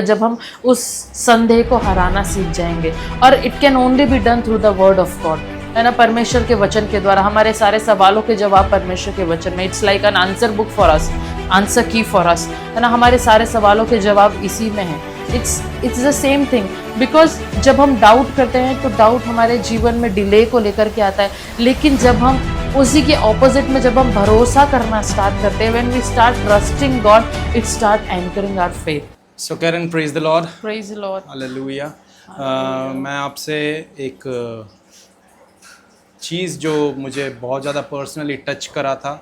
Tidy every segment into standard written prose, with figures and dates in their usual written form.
जब हम उस संदेह को हराना सीख जाएंगे। और it can only be done through the word of God, है ना, परमेश्वर के वचन के द्वारा। हमारे सारे सवालों के जवाब परमेश्वर के वचन में, it's like an answer book for us, answer की फॉर अस, है ना। हमारे सारे सवालों के जवाब इसी में है। It's the same thing, because जब हम डाउट करते हैं तो डाउट हमारे जीवन में डिले को लेकर के आता है, लेकिन जब हम उसी के ऑपोजिट में जब हम भरोसा करना स्टार्ट करते हैं, when we start trusting God, it start anchoring our faith. So Karen, praise the Lord. Praise the Lord. Hallelujah. मैं आपसे एक चीज़ जो मुझे बहुत ज़्यादा पर्सनली टच करा था,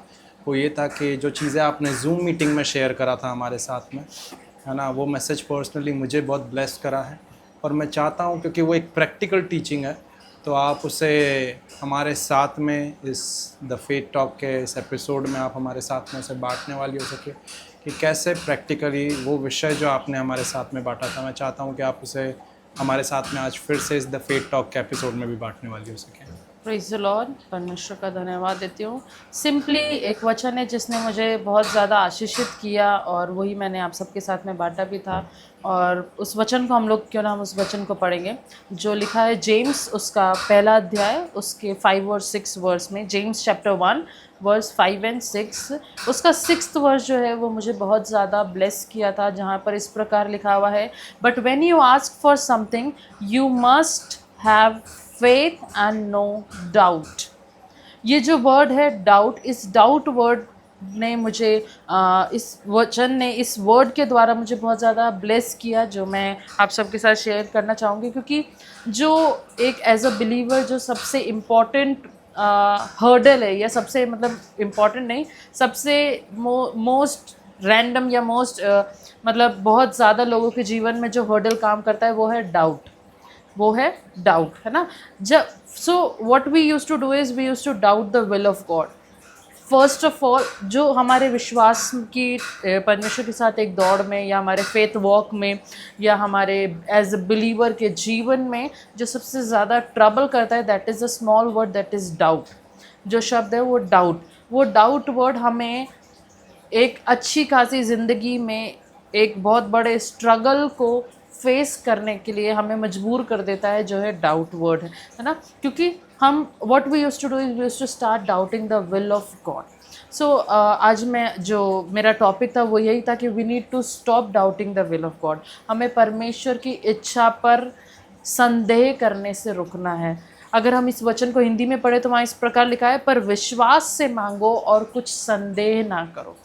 वो ये था कि जो चीज़ें आपने जूम मीटिंग में शेयर करा था हमारे साथ में, है ना, वो मैसेज पर्सनली मुझे बहुत ब्लेस करा है। और मैं चाहता हूँ, क्योंकि वो एक प्रैक्टिकल टीचिंग है, तो आप उसे हमारे साथ में इस द फेथ टॉक के इस एपिसोड में आप हमारे साथ में उसे बांटने वाली हो सके कि कैसे प्रैक्टिकली वो विषय जो आपने हमारे साथ में बांटा था, मैं चाहता हूँ कि आप उसे हमारे साथ में आज फिर से इस द फेथ टॉक के एपिसोड में भी बांटने वाली हो सके। Praise the Lord. परमेश्वर का धन्यवाद देती हूँ। सिंपली एक वचन है जिसने मुझे बहुत ज़्यादा आशीषित किया, और वही मैंने आप सबके साथ में बांटा भी था। और उस वचन को हम लोग, क्यों ना हम उस वचन को पढ़ेंगे जो लिखा है जेम्स, उसका पहला अध्याय, उसके 5 और 6 वर्स में। जेम्स चैप्टर 1 वर्स 5 एंड 6, उसका 6th वर्स जो है वो मुझे बहुत ज़्यादा ब्लेस किया था, जहाँ पर इस प्रकार लिखा हुआ है, but when you ask for something you must have faith and no doubt. ये जो वर्ड है डाउट, इस डाउट वर्ड ने मुझे इस वचन ने, इस वर्ड के द्वारा मुझे बहुत ज़्यादा ब्लेस किया, जो मैं आप सबके साथ शेयर करना चाहूँगी। क्योंकि जो एक एज अ बिलीवर जो सबसे इम्पॉर्टेंट हर्डल है, या सबसे मतलब इम्पॉर्टेंट नहीं, सबसे मोस्ट रैंडम या मोस्ट मतलब बहुत ज़्यादा लोगों के जीवन में जो हर्डल काम करता है वो है डाउट, वो है डाउट, है ना। जब so what we use to do is we use to doubt the will of God. First of all, जो हमारे विश्वास की परमेश्वर के साथ एक दौड़ में, या हमारे फेथ वॉक में, या हमारे एज अ बिलीवर के जीवन में जो सबसे ज़्यादा ट्रबल करता है, that is a small word, that is doubt. जो शब्द है वो डाउट, वो डाउट वर्ड हमें एक अच्छी खासी ज़िंदगी में एक बहुत बड़े स्ट्रगल को फेस करने के लिए हमें मजबूर कर देता है, जो है डाउट वर्ड, है ना। क्योंकि हम what we used to do is we used to start doubting the will of God. So आज मैं, जो मेरा टॉपिक था वो यही था कि we need to stop doubting the will of God. हमें परमेश्वर की इच्छा पर संदेह करने से रुकना है। अगर हम इस वचन को हिंदी में पढ़े तो वहाँ इस प्रकार लिखा है, पर विश्वास से मांगो और कुछ संदेह ना करो,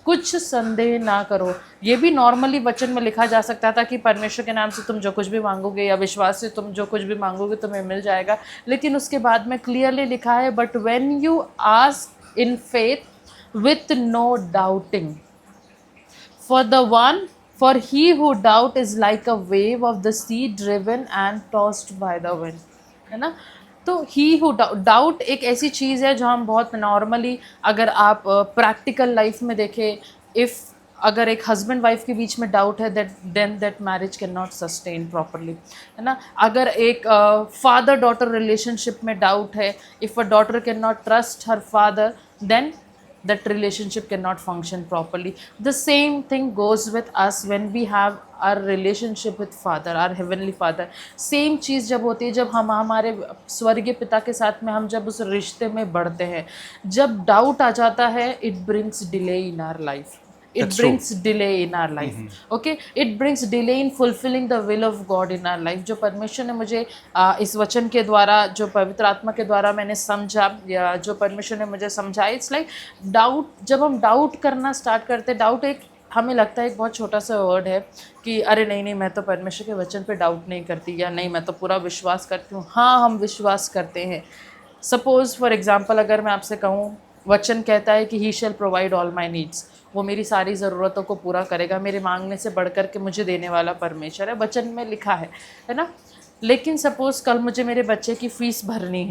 कुछ संदेह ना करो। ये भी नॉर्मली वचन में लिखा जा सकता था कि परमेश्वर के नाम से तुम जो कुछ भी मांगोगे, या विश्वास से तुम जो कुछ भी मांगोगे तुम्हें मिल जाएगा। लेकिन उसके बाद में क्लियरली लिखा है, but when you ask in faith with no doubting, for he who doubt is like a wave of the sea driven and tossed by the wind, है ना। तो ही हु डाउट एक ऐसी चीज़ है जो हम बहुत नॉर्मली, अगर आप प्रैक्टिकल लाइफ में देखें, इफ़ अगर एक हस्बैंड वाइफ के बीच में डाउट है, that marriage can not sustain properly, है ना। अगर एक फादर डॉटर रिलेशनशिप में डाउट है, if a daughter can not trust her father, then that relationship cannot function properly. The same thing goes with us when we have our relationship with father, our heavenly father. Same चीज़ जब होती है, जब हम हमारे स्वर्गीय पिता के साथ में हम जब उस रिश्ते में बढ़ते हैं, जब डाउट आ जाता है, it brings delay in our life. It brings delay in our life. Okay, it brings delay in fulfilling the will of God in our life. जो परमेश्वर ने मुझे इस वचन के द्वारा, जो पवित्र आत्मा के द्वारा मैंने समझा, या जो परमेश्वर ने मुझे समझा, इट्स लाइक डाउट। जब हम डाउट करना स्टार्ट करते, डाउट एक हमें लगता है एक बहुत छोटा सा वर्ड है कि अरे नहीं नहीं, मैं तो परमेश्वर के वचन पे डाउट नहीं करती, या नहीं मैं तो पूरा विश्वास करती हूँ। हाँ, हम विश्वास करते हैं। सपोज़ फॉर एग्जांपल, अगर मैं आपसे कहूँ, वचन कहता है कि he shall provide all my needs, वो मेरी सारी ज़रूरतों को पूरा करेगा, मेरे मांगने से बढ़कर के मुझे देने वाला परमेश्वर है, वचन में लिखा है ना। लेकिन सपोज़ कल मुझे मेरे बच्चे की फ़ीस भरनी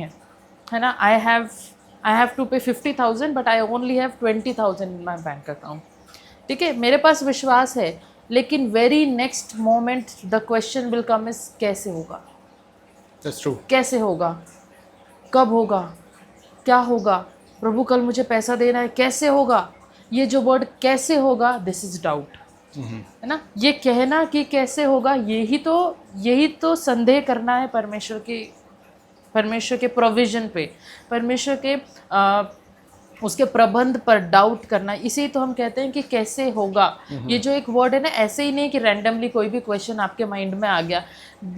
है ना। आई हैव टू पे 50,000 but I only have 20,000 in my bank account. ठीक है, मेरे पास विश्वास है, लेकिन very next moment the question will come is कैसे होगा। That's true. कैसे होगा, कब होगा, क्या होगा, प्रभु कल मुझे पैसा देना है, कैसे होगा। ये जो वर्ड कैसे होगा, दिस इज़ डाउट। है ना। ये कहना कि कैसे होगा, यही तो संदेह करना है परमेश्वर के प्रोविजन पे, परमेश्वर के उसके प्रबंध पर डाउट करना। इसी तो हम कहते हैं कि कैसे होगा। ये जो एक वर्ड है ना, ऐसे ही नहीं कि रैंडमली कोई भी क्वेश्चन आपके माइंड में आ गया,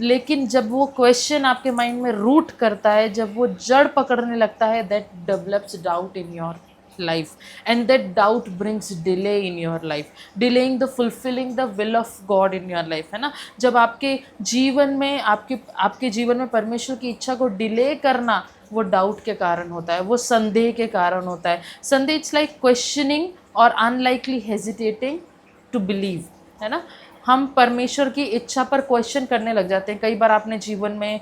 लेकिन जब वो क्वेश्चन आपके माइंड में रूट करता है, जब वो जड़ पकड़ने लगता है, that develops doubt in your life, and that doubt brings delay in your life, delaying the fulfilling the will of God in your life, है ना। जब आपके जीवन में आपके जीवन में परमेश्वर की इच्छा को डिले करना, वो डाउट के कारण होता है, वो संदेह के कारण होता है। संदेह इट्स लाइक क्वेश्चनिंग और अनलाइकली हेजिटेटिंग टू बिलीव, है ना। हम परमेश्वर की इच्छा पर क्वेश्चन करने लग जाते हैं। कई बार आपने जीवन में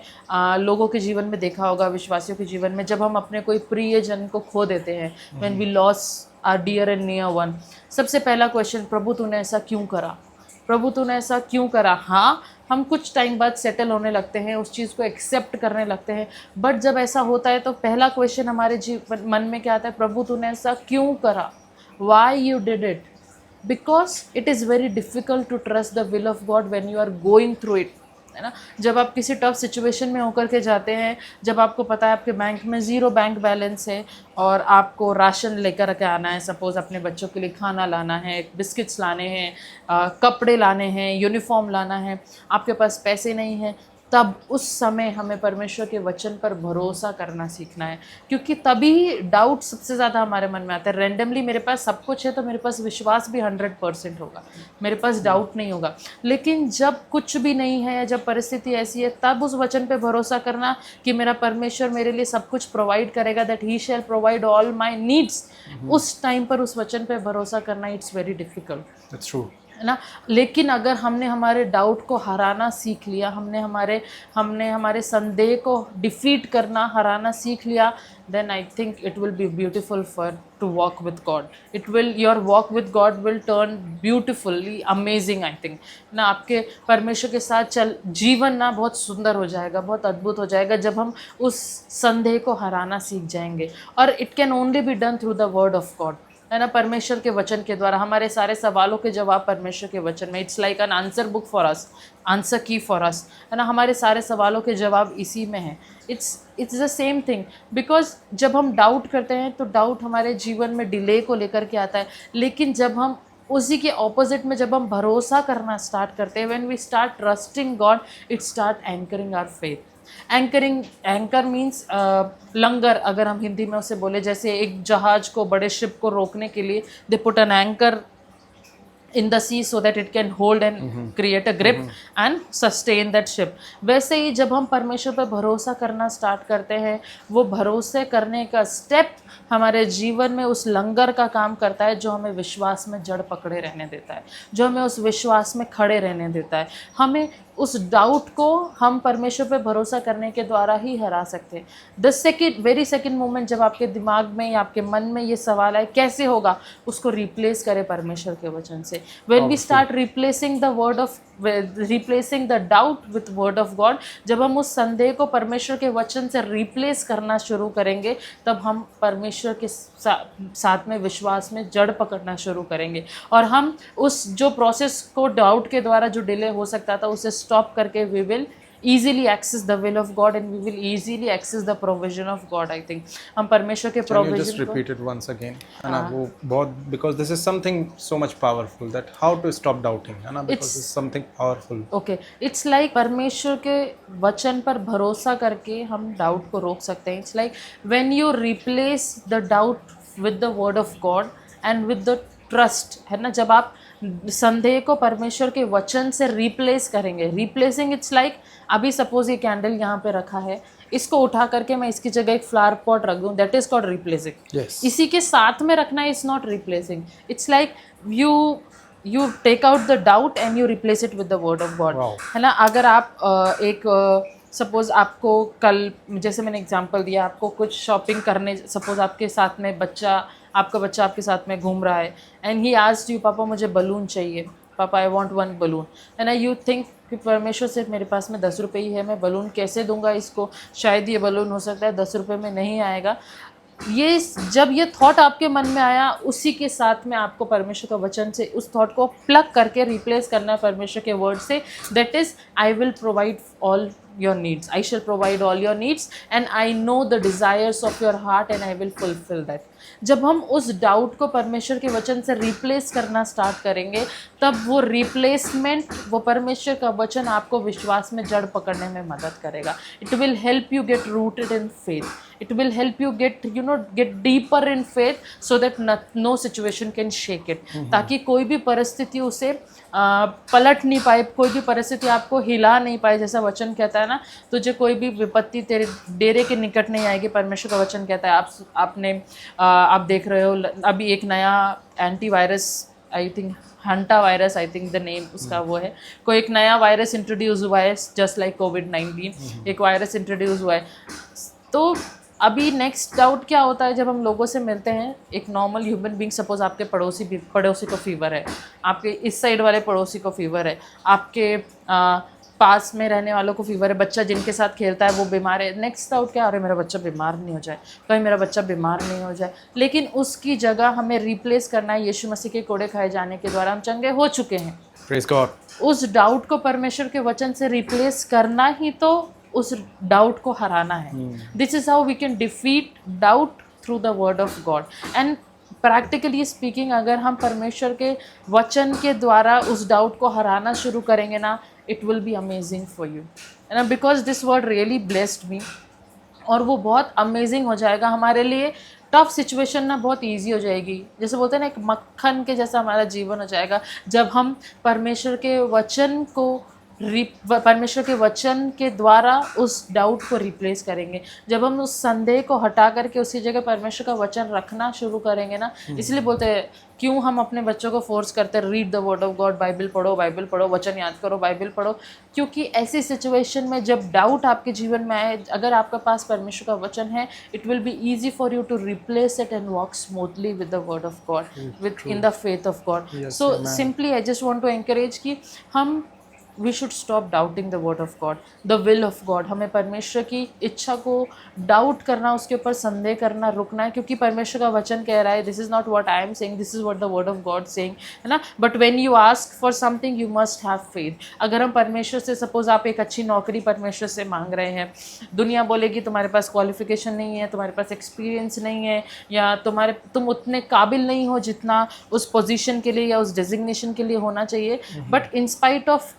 लोगों के जीवन में देखा होगा, विश्वासियों के जीवन में, जब हम अपने कोई प्रियजन को खो देते हैं, when we loss our dear and near one, सबसे पहला क्वेश्चन, प्रभु तूने ऐसा क्यों करा, प्रभु तूने ऐसा क्यों करा। हाँ, हम कुछ टाइम बाद सेटल होने लगते हैं, उस चीज़ को एक्सेप्ट करने लगते हैं, बट जब ऐसा होता है तो पहला क्वेश्चन हमारे जीवन मन में क्या आता है, प्रभु तूने ऐसा क्यों करा, why you did it, because it is very difficult to trust the will of God when you are going through it, है ना। जब आप किसी टफ सिचुएशन में होकर के जाते हैं, जब आपको पता है आपके बैंक में ज़ीरो बैंक बैलेंस है और आपको राशन लेकर के आना है, सपोज़ अपने बच्चों के लिए खाना लाना है, बिस्किट्स लाने हैं, कपड़े लाने हैं, यूनिफॉर्म लाना है, आपके पास पैसे नहीं हैं, तब उस समय हमें परमेश्वर के वचन पर भरोसा करना सीखना है, क्योंकि तभी डाउट सबसे ज़्यादा हमारे मन में आता है। रैंडमली मेरे पास सब कुछ है तो मेरे पास विश्वास भी 100% होगा, मेरे पास डाउट नहीं होगा। लेकिन जब कुछ भी नहीं है या जब परिस्थिति ऐसी है, तब उस वचन पे भरोसा करना कि मेरा परमेश्वर मेरे लिए सब कुछ प्रोवाइड करेगा, that he shall provide all my needs, उस टाइम पर उस वचन पे भरोसा करना it's very difficult, that's true, है ना। लेकिन अगर हमने हमारे डाउट को हराना सीख लिया, हमने हमारे संदेह को डिफीट करना, हराना सीख लिया, then I think it will be beautiful for to walk with God. Your walk with God will turn beautifully amazing, I think ना। आपके परमेश्वर के साथ जीवन ना बहुत सुंदर हो जाएगा, बहुत अद्भुत हो जाएगा, जब हम उस संदेह को हराना सीख जाएंगे। और it can only be done through the word of God, है ना, परमेश्वर के वचन के द्वारा। हमारे सारे सवालों के जवाब परमेश्वर के वचन में, it's like an answer book for us, answer की फॉर अस, है ना। हमारे सारे सवालों के जवाब इसी में हैं। It's the same thing, because जब हम डाउट करते हैं तो डाउट हमारे जीवन में डिले को लेकर के आता है, लेकिन जब हम उसी के ऑपोजिट में जब हम भरोसा करना स्टार्ट करते हैं, when we start trusting God, it start anchoring our faith. Anchor means लंगर, अगर हम हिंदी में उसे बोले, जैसे एक जहाज को, बड़े शिप को रोकने के लिए they put an anchor in the sea so that it can hold and create a grip and sustain that ship। वैसे ही जब हम परमेश्वर पर भरोसा करना स्टार्ट करते हैं, वो भरोसे करने का स्टेप हमारे जीवन में उस लंगर का काम करता है, जो हमें विश्वास में जड़ पकड़े रहने देता है, जो हमें उस विश्वास में खड़े रहने देता है। हमें उस डाउट को हम परमेश्वर पे भरोसा करने के द्वारा ही हरा सकते हैं। वेरी सेकेंड मोमेंट जब आपके दिमाग में या आपके मन में ये सवाल आए कैसे होगा, उसको रिप्लेस करें परमेश्वर के वचन से। When we start replacing the doubt with word of God, जब हम उस संदेह को परमेश्वर के वचन से रिप्लेस करना शुरू करेंगे, तब हम परमेश्वर के साथ में विश्वास में जड़ पकड़ना शुरू करेंगे, और हम उस जो प्रोसेस को डाउट के द्वारा जो डिले हो सकता था उसे स्टॉप करके we will easily access the will of God and we will easily access the provision of God। I think हम परमेश्वर के Can you just provision repeat it once again? है ना, वो बहुत, because this is something so much powerful that how to stop doubting, है ना, because it's something powerful। Okay, it's like परमेश्वर के वचन पर भरोसा करके हम डाउट को रोक सकते हैं। It's like when you replace the doubt with the word of God and with the trust, है ना। जब आप संदेह को परमेश्वर के वचन से रिप्लेस करेंगे, रिप्लेसिंग इट्स लाइक, अभी सपोज ये कैंडल यहाँ पे रखा है, इसको उठा करके मैं इसकी जगह एक फ्लावर पॉट रख दूँ, दैट इज कॉल्ड रिप्लेसिंग। इसी के साथ में रखना is not replacing. It's like you take out the doubt and you replace it with the word of God, है ना। अगर आप सपोज़ आपको कल, जैसे मैंने एग्जांपल दिया, आपको कुछ शॉपिंग करने, सपोज़ आपके साथ में आपका बच्चा आपके साथ में घूम रहा है एंड ही आस्क्ड यू, पापा मुझे बलून चाहिए, पापा आई वांट 1 बलून, है ना। यू थिंक कि परमेश्वर से मेरे पास में 10 रुपये ही है, मैं बलून कैसे दूंगा इसको, शायद ये बलून हो सकता है 10 रुपये में नहीं आएगा। ये जब ये थॉट आपके मन में आया, उसी के साथ में आपको परमेश्वर का वचन से उस थॉट को प्लग करके रिप्लेस करना है परमेश्वर के वर्ड से, that is I will provide all your needs, I shall provide all your needs and I know the desires of your heart and I will fulfill that. जब हम उस डाउट को परमेश्वर के वचन से रिप्लेस करना स्टार्ट करेंगे, तब वो रिप्लेसमेंट, वो परमेश्वर का वचन आपको विश्वास में जड़ पकड़ने में मदद करेगा. It will help you get rooted in faith. It will help you get deeper in faith so that no situation can shake it. ताकि कोई भी परिस्थिति उसे पलट नहीं पाए, कोई भी परिस्थिति आपको हिला नहीं पाए. जैसा वचन कहता है ना, तुझे कोई भी विपत्ति तेरे डेरे के निकट नहीं आएगी. परमेश्वर का वचन कहता है. आप देख रहे हो अभी एक नया antivirus, I think hanta virus, I think the name उसका वो है, कोई एक नया वायरस इंट्रोड्यूस हुआ है, जस्ट लाइक कोविड-19 एक वायरस इंट्रोड्यूस हुआ है. तो अभी नेक्स्ट डाउट क्या होता है, जब हम लोगों से मिलते हैं, एक नॉर्मल ह्यूमन बीइंग, सपोज आपके पड़ोसी को फीवर है, आपके इस साइड वाले पड़ोसी को फीवर है, आपके पास में रहने वालों को फीवर है, बच्चा जिनके साथ खेलता है वो बीमार है. नेक्स्ट डाउट क्या, अरे मेरा बच्चा बीमार नहीं हो जाए, कहीं मेरा बच्चा बीमार नहीं हो जाए. लेकिन उसकी जगह हमें रिप्लेस करना है यीशु मसीह के कोड़े खाए जाने के द्वारा हम चंगे हो चुके हैं. Praise God. उस डाउट को परमेश्वर के वचन से रिप्लेस करना ही तो उस डाउट को हराना है. This is how we can defeat doubt through the word of God. And practically speaking, अगर हम परमेश्वर के वचन के द्वारा उस डाउट को हराना शुरू करेंगे ना, it will be amazing for you. And because this word really blessed me, और वो बहुत अमेजिंग हो जाएगा हमारे लिए. टफ सिचुएशन ना बहुत इजी हो जाएगी. जैसे बोलते हैं ना, एक मक्खन के जैसा हमारा जीवन हो जाएगा जब हम परमेश्वर के वचन के द्वारा उस डाउट को रिप्लेस करेंगे. जब हम उस संदेह को हटा करके उसी जगह परमेश्वर का वचन रखना शुरू करेंगे ना. इसलिए बोलते हैं, क्यों हम अपने बच्चों को फोर्स करते हैं, read the word of God, Bible पढ़ो, वचन याद करो, बाइबल पढ़ो. क्योंकि ऐसी सिचुएशन में जब डाउट आपके जीवन में आए, अगर आपके पास परमेश्वर का वचन है, it will be easy for you to replace it and walk smoothly with the word of God, with in the faith of God. So simply I just want to encourage कि हम we should stop doubting the word of God, the will of God. हमें परमेश्वर की इच्छा को doubt करना, उसके ऊपर संदेह करना रुकना है. क्योंकि परमेश्वर का वचन कह रहा है, this is not what I am saying, this is what the word of God saying, है ना. But when you ask for something, you must have faith. अगर हम परमेश्वर से, सपोज आप एक अच्छी नौकरी परमेश्वर से मांग रहे हैं, दुनिया बोलेगी तुम्हारे पास क्वालिफिकेशन नहीं है, तुम्हारे पास एक्सपीरियंस नहीं है, या तुम उतने काबिल नहीं हो जितना उस पोजीशन के लिए या उस डेजिग्नेशन के लिए होना चाहिए. But in spite of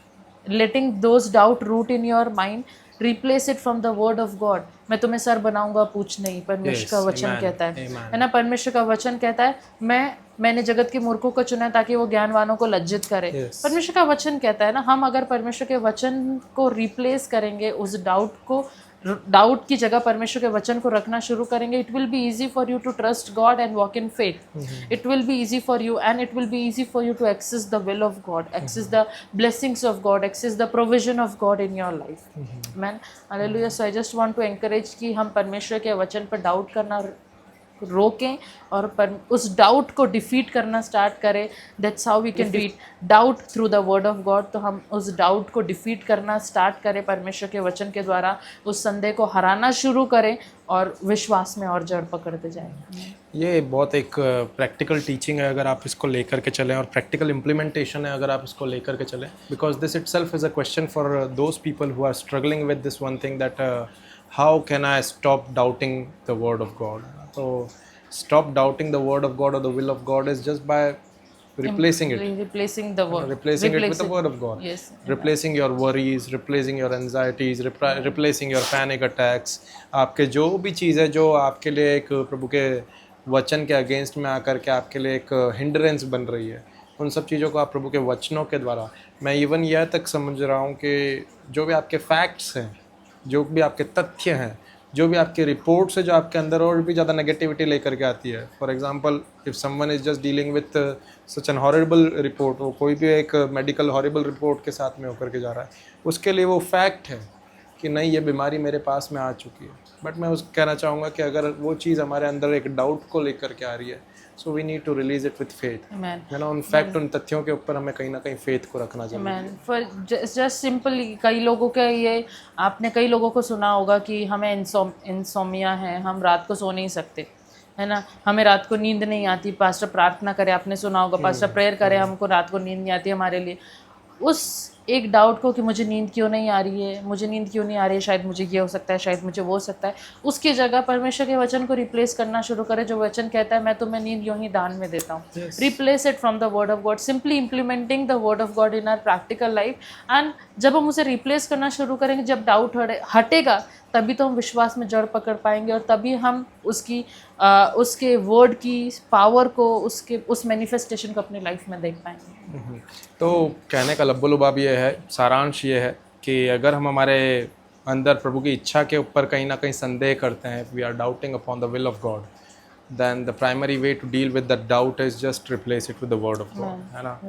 letting those doubt root in your mind, replace it from the word of God. मैं तुम्हें सर बनाऊंगा पूछ नहीं, परमेश्वर का वचन कहता है ना. परमेश्वर का वचन कहता है, मैंने जगत के मूर्खों को चुना है ताकि वो ज्ञानवानों को लज्जित करे. परमेश्वर का वचन कहता है ना. हम अगर परमेश्वर के वचन को रिप्लेस करेंगे, उस डाउट की जगह परमेश्वर के वचन को रखना शुरू करेंगे, it will be easy for you to trust God and walk in faith. It will be easy for you, and it will be easy for you to access the will of God, access the blessings of God, access the provision of God in your life. Man hallelujah. So I just want to encourage कि हम परमेश्वर के वचन पर doubt करना रोकें और उस डाउट को डिफीट करना स्टार्ट करें. That's how we can defeat doubt through the word of God. तो हम उस डाउट को डिफीट करना स्टार्ट करें परमेश्वर के वचन के द्वारा, उस संदेह को हराना शुरू करें और विश्वास में और जड़ पकड़ते जाएं. ये बहुत एक प्रैक्टिकल टीचिंग है अगर आप इसको लेकर के चलें, और प्रैक्टिकल इम्प्लीमेंटेशन है अगर आप इसको लेकर के चलें. Because this itself is a question for those people who are struggling with this one thing, that how can I stop doubting the word of God. So stop doubting the word of God or the will of God is just by replacing it with the word of God. Yes. Replacing your worries, replacing your anxieties, replacing your panic attacks. आपके जो भी चीज़ है जो आपके लिए एक प्रभु के वचन के अगेंस्ट में आकर के आपके लिए एक हिंड्रेंस बन रही है, उन सब चीज़ों को आप प्रभु के वचनों के द्वारा, मैं इवन यह तक समझ रहा हूँ कि जो भी आपके फैक्ट्स हैं, जो भी आपके तथ्य हैं, जो भी आपकी रिपोर्ट्स है, जो आपके अंदर और भी ज़्यादा नेगेटिविटी लेकर के आती है. For example, if someone is just dealing with such an horrible report, वो कोई भी एक मेडिकल हॉरिबल रिपोर्ट के साथ में होकर के जा रहा है, उसके लिए वो फैक्ट है कि नहीं, ये बीमारी मेरे पास में आ चुकी है. बट मैं कहना चाहूँगा कि अगर वो चीज़ हमारे अंदर एक डाउट को लेकर के आ रही है, so we need to release it with faith. है ना, उन फैक्ट, उन तथ्यों के ऊपर हमें कहीं ना कहीं फेथ को रखना चाहिए. फॉर जस्ट सिंपली, कई लोगों के ये, आपने कई लोगों को सुना होगा कि हमें इंसोमिया है, हम रात को सो नहीं सकते. है ना। हमें रात को नींद नहीं आती, पास्टर प्रार्थना करे, आपने सुना होगा पास्टर प्रेयर करे, हमको रात को नींद नहीं आती हमारे लिए। उस एक डाउट को कि मुझे नींद क्यों नहीं आ रही है, मुझे नींद क्यों नहीं आ रही है, शायद मुझे ये हो सकता है, शायद मुझे वो हो सकता है, उसकी जगह परमेश्वर के वचन को रिप्लेस करना शुरू करें। जो वचन कहता है मैं तुम्हें नींद यूं ही दान में देता हूँ, replace it from the word of God, simply implementing the word of God in our practical life. And जब हम उसे रिप्लेस करना शुरू करेंगे, जब डाउट हटेगा, तभी तो हम विश्वास में जड़ पकड़ पाएंगे, और तभी हम उसके वर्ड की पावर को, उस मैनिफेस्टेशन को अपनी लाइफ में देख पाएंगे। तो कहने का लब्बो-लुबाब ये है, सारांश ये है कि अगर हम हमारे अंदर प्रभु की इच्छा के ऊपर कहीं ना कहीं संदेह करते हैं, we are doubting upon the will of God, then the primary way to deal with the doubt is just replace it with the word of God, है ना।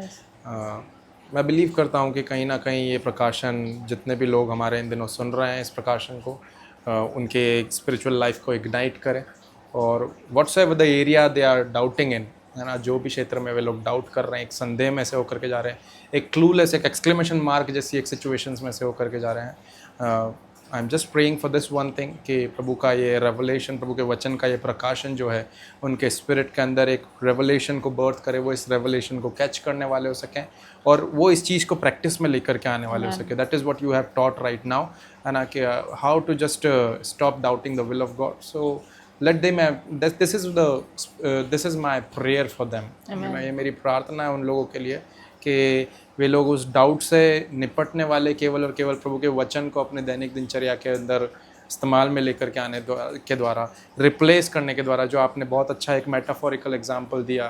मैं बिलीव करता हूँ कि कहीं ना कहीं ये प्रकाशन, जितने भी लोग हमारे इन दिनों सुन रहे हैं इस प्रकाशन को, उनके स्पिरिचुअल लाइफ को इग्नाइट करें, और whatsoever the area they are doubting in, है ना, जो भी क्षेत्र में वे लोग डाउट कर रहे हैं, एक संदेह में से होकर के जा रहे हैं, एक क्लूलेस, एक एक्सक्लेमेशन मार्क जैसी एक सिचुएशंस में से होकर के जा रहे हैं, I am just praying for this one thing कि प्रभु का ये रेवलेशन, प्रभु के वचन का ये प्रकाशन जो है, उनके स्पिरिट के अंदर एक रेवलेशन को बर्थ करे, वो इस रेवलेशन को कैच करने वाले हो सकें, और वो इस चीज़ को प्रैक्टिस में लेकर के आने वाले हो सके। That is what you have taught right now, है ना, कि how to just stop doubting the will of God. So let them, this is my prayer for them. ये मेरी प्रार्थना है उन लोगों के लिए कि वे लोग उस डाउट से निपटने वाले केवल और केवल प्रभु के वचन को अपने दैनिक दिनचर्या के अंदर इस्तेमाल में लेकर के आने के द्वारा, रिप्लेस करने के द्वारा, जो आपने बहुत अच्छा एक मेटाफोरिकल एग्जांपल दिया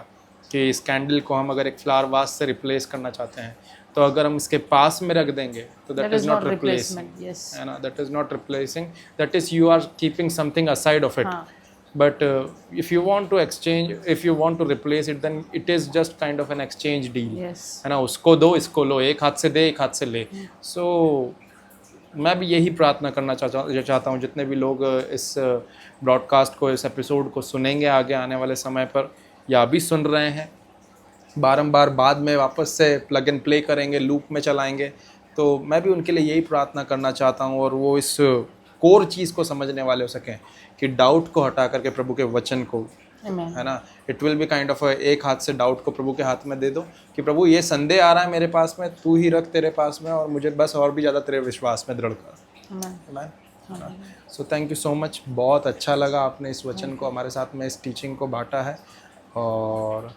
कि इस कैंडल को हम अगर एक फ्लावर वास से रिप्लेस करना चाहते हैं, तो अगर हम इसके पास में रख देंगे तो दैट इज़ नॉट रिप्लेसमेंट, है ना, that is not replacing, that is you are keeping something aside of it. But if you want to exchange, if you want to replace it, then it is just kind of an exchange deal, है ना, उसको दो इसको लो, एक हाथ से दे एक हाथ से ले। So मैं भी यही प्रार्थना करना चाहता हूँ, जितने भी लोग इस ब्रॉडकास्ट को, इस एपिसोड को सुनेंगे आगे आने वाले समय पर, या अभी सुन रहे हैं, बारंबार बाद में वापस से प्लग एंड प्ले करेंगे, लूप में चलाएंगे, तो मैं भी उनके लिए यही प्रार्थना करना चाहता हूँ, और वो इस कोर चीज़ को समझने वाले हो सकें कि डाउट को हटा करके प्रभु के वचन को, है ना, it will be kind of एक हाथ से डाउट को प्रभु के हाथ में दे दो कि प्रभु ये संदेह आ रहा है मेरे पास में, तू ही रख तेरे पास में, और मुझे बस और भी ज़्यादा तेरे विश्वास में दृढ़ कर। So thank you so much, बहुत अच्छा लगा आपने इस वचन को हमारे साथ में, इस टीचिंग को बांटा है, और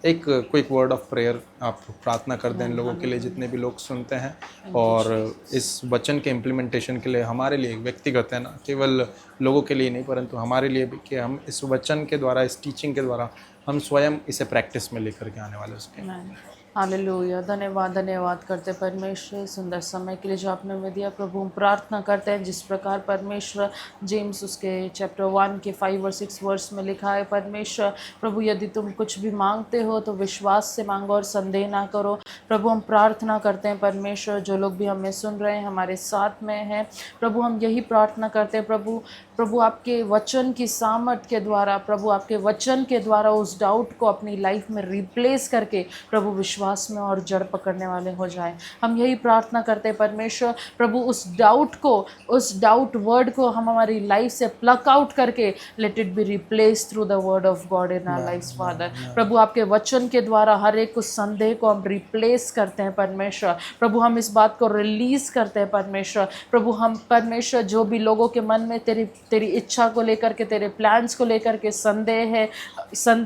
एक क्विक वर्ड ऑफ प्रेयर आप प्रार्थना कर दें इन लोगों के लिए जितने भी लोग सुनते हैं, और इस वचन के इम्प्लीमेंटेशन के लिए हमारे लिए व्यक्तिगत, है ना, केवल लोगों के लिए नहीं परंतु हमारे लिए भी, कि हम इस वचन के द्वारा, इस टीचिंग के द्वारा हम स्वयं इसे प्रैक्टिस में लेकर के आने वाले उसके। हालेलुया, धन्यवाद करते परमेश्वर सुंदर समय के लिए जो आपने हमें दिया। प्रभु हम प्रार्थना करते हैं जिस प्रकार परमेश्वर जेम्स उसके चैप्टर 1 के 5 और 6 वर्स में लिखा है, परमेश्वर प्रभु यदि तुम कुछ भी मांगते हो तो विश्वास से मांगो और संदेह ना करो। प्रभु हम प्रार्थना करते हैं परमेश्वर, जो लोग भी हमें सुन रहे हैं, हमारे साथ में हैं, प्रभु हम यही प्रार्थना करते हैं प्रभु आपके वचन की सामर्थ के द्वारा, प्रभु आपके वचन के द्वारा उस डाउट को अपनी लाइफ में रिप्लेस करके प्रभु विश्वास में और जड़ पकड़ने वाले हो जाए। हम यही प्रार्थना करते हैं परमेश्वर, प्रभु उस डाउट वर्ड को हम हमारी लाइफ से प्लक आउट करके let it be replace through the word of God in our lifes father. प्रभु आपके वचन के द्वारा हर एक उस संदेह को हम रिप्लेस करते हैं परमेश्वर। प्रभु हम इस बात को रिलीज करते हैं परमेश्वर। प्रभु हम परमेश्वर जो भी लोगों के मन में तेरी इच्छा को लेकर के, तेरे प्लान्स को लेकर के संदेह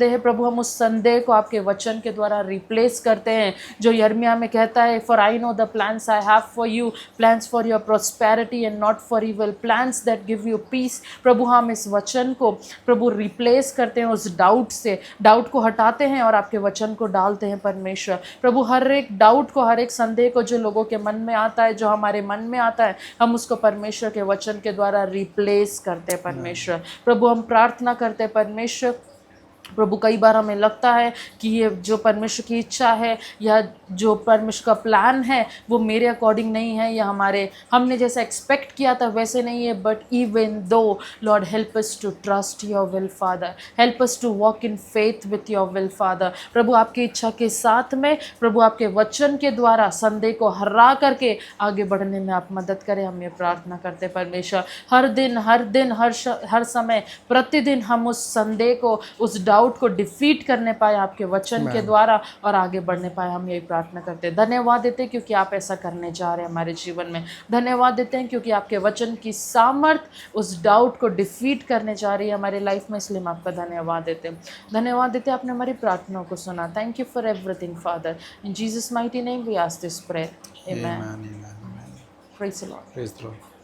है प्रभु, हम उस संदेह को आपके वचन के द्वारा रिप्लेस करते हैं, जो यिर्मयाह में कहता है, for I know the plans I have for you, plans for your prosperity and not for evil, plans that give you peace. प्रभु हम इस वचन को प्रभु रिप्लेस करते हैं, उस डाउट को हटाते हैं और आपके वचन को डालते हैं परमेश्वर। प्रभु हर एक डाउट को, हर एक संदेह को जो लोगों के मन में आता है, जो हमारे मन में आता है, हम उसको परमेश्वर के वचन के द्वारा रिप्लेस करते हैं परमेश्वर। प्रभु हम प्रार्थना करते हैं परमेश्वर प्रभु कई बार हमें लगता है कि ये जो परमेश्वर की इच्छा है या जो परमेश्वर का प्लान है वो मेरे अकॉर्डिंग नहीं है, या हमने जैसा एक्सपेक्ट किया था वैसे नहीं है। But even though Lord help us to trust your will father, help us to walk in faith with your will father. प्रभु आपकी इच्छा के साथ में, प्रभु आपके वचन के द्वारा संदेह को हरा करके आगे बढ़ने में आप मदद करें। हम ये प्रार्थना करते परमेश्वर, हर दिन हर समय प्रतिदिन हम उस संदेह को, उस डाउट को डिफीट करने पाए आपके वचन के द्वारा और आगे बढ़ने पाए। हम यही प्रार्थना करते हैं। धन्यवाद देते हैं क्योंकि आप ऐसा करने जा रहे हैं हमारे जीवन में। धन्यवाद देते हैं क्योंकि आपके वचन की सामर्थ उस डाउट को डिफीट करने जा रही है हमारी लाइफ में, इसलिए हम आपका धन्यवाद देते हैं। धन्यवाद देते हैं आपने हमारी प्रार्थनाओं को सुना। Thank you for everything father, in Jesus mighty name we ask this prayer, amen. Amen, amen, amen. Praise the Lord. Praise the Lord.